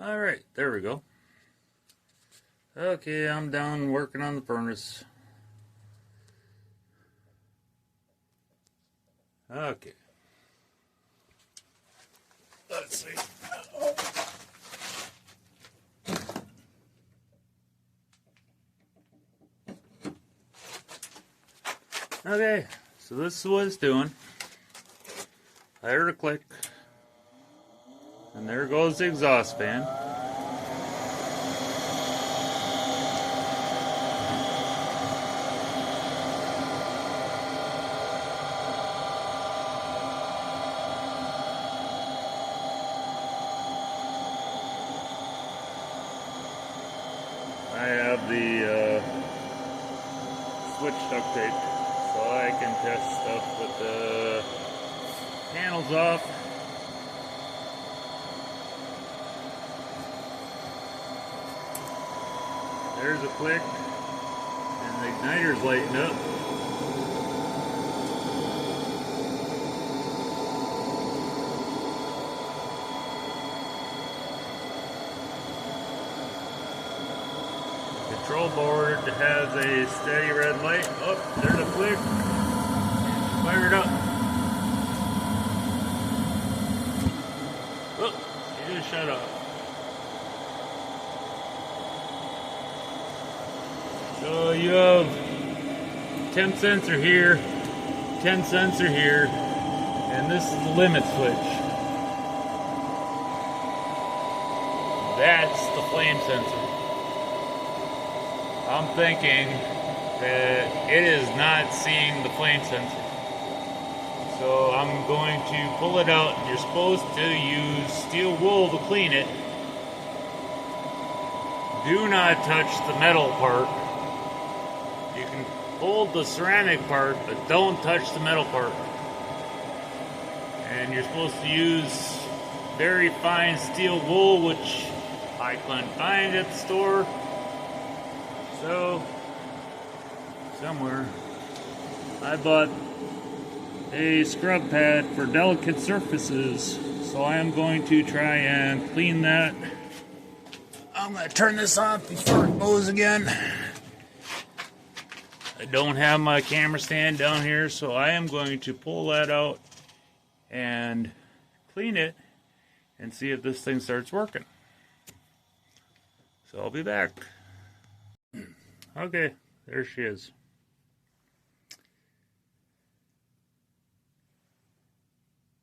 Alright, there we go. Okay, I'm down working on the furnace. Okay. Let's see. Okay, so this is what it's doing. I heard a click. And there goes the exhaust fan. I have the switch duct tape so I can test stuff with the panels off. There's a click, and the igniter's lighting up. The control board has a steady red light. Oh, there's a click. Fire it up. Oh, it just shut off. So you have temp sensor here, 10 sensor here, and this is the limit switch. That's the flame sensor. I'm thinking that it is not seeing the flame sensor. So I'm going to pull it out. You're supposed to use steel wool to clean it. Do not touch the metal part. You can hold the ceramic part, but don't touch the metal part. And you're supposed to use very fine steel wool, which I couldn't find at the store. So, somewhere, I bought a scrub pad for delicate surfaces. So I am going to try and clean that. I'm going to turn this off before it goes again. I don't have my camera stand down here, so I am going to pull that out and clean it and see if this thing starts working. So I'll be back. Okay, there she is.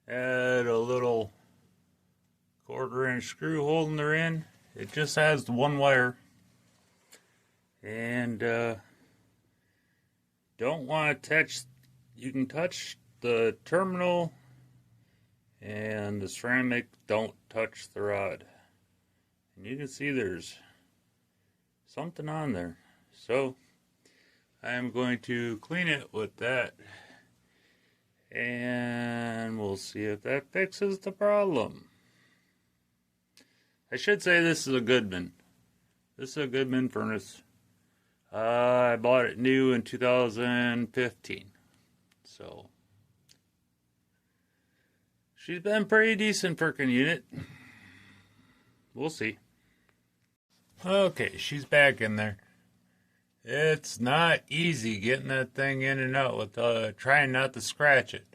Add a little 1/4-inch screw holding her in. It just has the one wire. And don't want to touch, you can touch the terminal and the ceramic, don't touch the rod. And you can see there's something on there. So I am going to clean it with that. And we'll see if that fixes the problem. I should say this is a Goodman. This is a Goodman furnace. I bought it new in 2015. So she's been pretty decent freaking unit. We'll see. Okay, she's back in there. It's not easy getting that thing in and out with trying not to scratch it.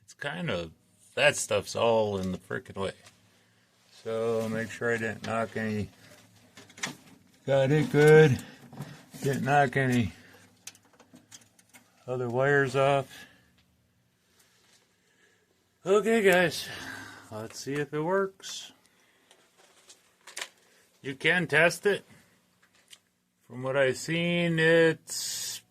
It's kind of, that stuff's all in the freaking way. So make sure I didn't knock any. Got it good. Didn't knock any other wires off. Okay, guys. Let's see if it works. You can test it. From what I've seen, it's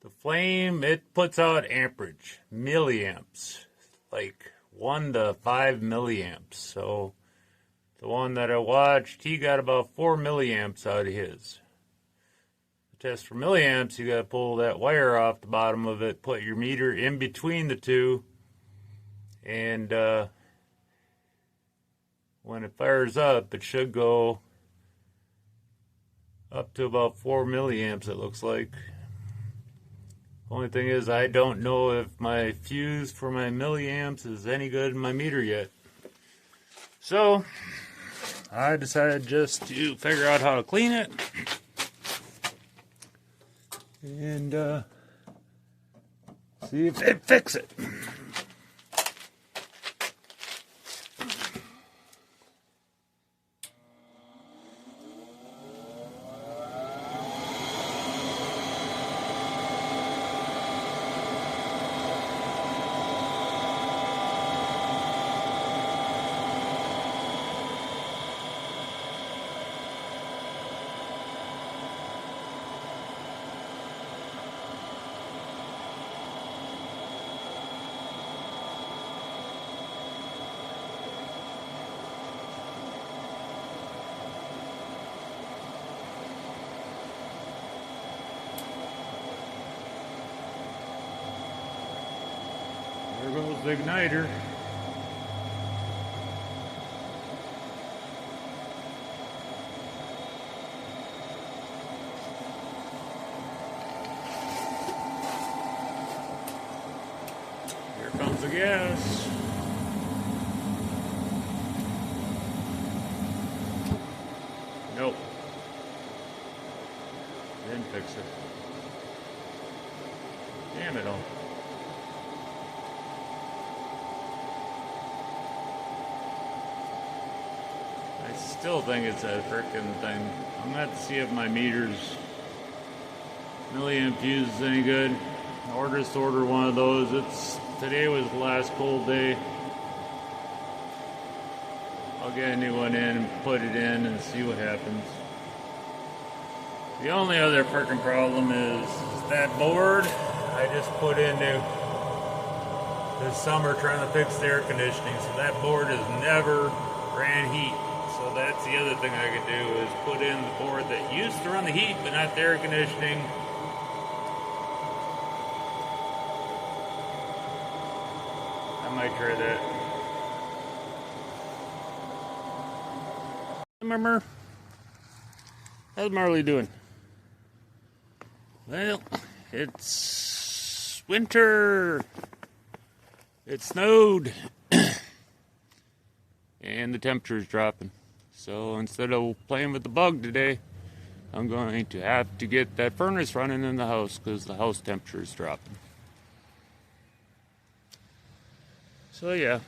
the flame, it puts out amperage, milliamps, like 1 to 5 milliamps. So the one that I watched, he got about 4 milliamps out of his. To test for milliamps, you got to pull that wire off the bottom of it, put your meter in between the two, and when it fires up, it should go up to about 4 milliamps, it looks like. Only thing is, I don't know if my fuse for my milliamps is any good in my meter yet. So I decided just to figure out how to clean it and see if it fix it. There goes the igniter. Here comes the gas. Nope. Didn't fix it. Damn it all. I still think it's a frickin' thing. I'm gonna have to see if my meter's milliamp fuse is any good. Or just order one of those. Today was the last cold day. I'll get a new one in and put it in and see what happens. The only other frickin' problem is that board I just put into this summer trying to fix the air conditioning. So that board has never ran heat. So that's the other thing I could do is put in the board that used to run the heat but not the air conditioning. I might try that. Remember? How's Marley doing? Well, it's winter. It snowed. And the temperature's dropping. So instead of playing with the bug today, I'm going to have to get that furnace running in the house because the house temperature is dropping. So yeah.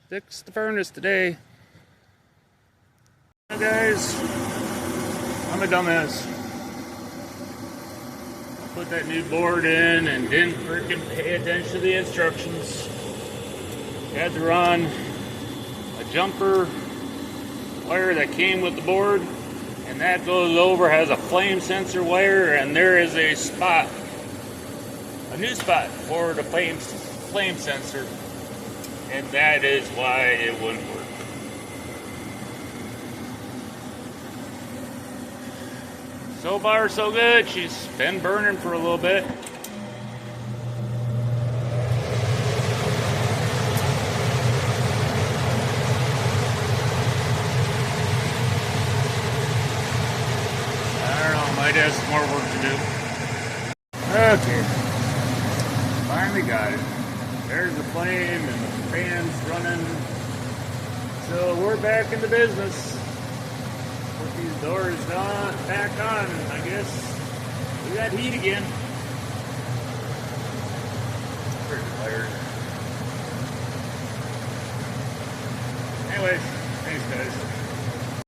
Fix the furnace today. Hi guys. I'm a dumbass. I put that new board in and didn't freaking pay attention to the instructions. Had to run a jumper wire that came with the board, and that goes over, has a flame sensor wire, and there is a spot, a new spot for the flame sensor, and that is why it wouldn't work. So far so good. She's been burning for a little bit. Might have some more work to do. Okay. Finally got it. There's the flame and the fan's running. So we're back in the business. Put these doors back on, I guess. We got heat again. Pretty tired. Anyways, thanks guys.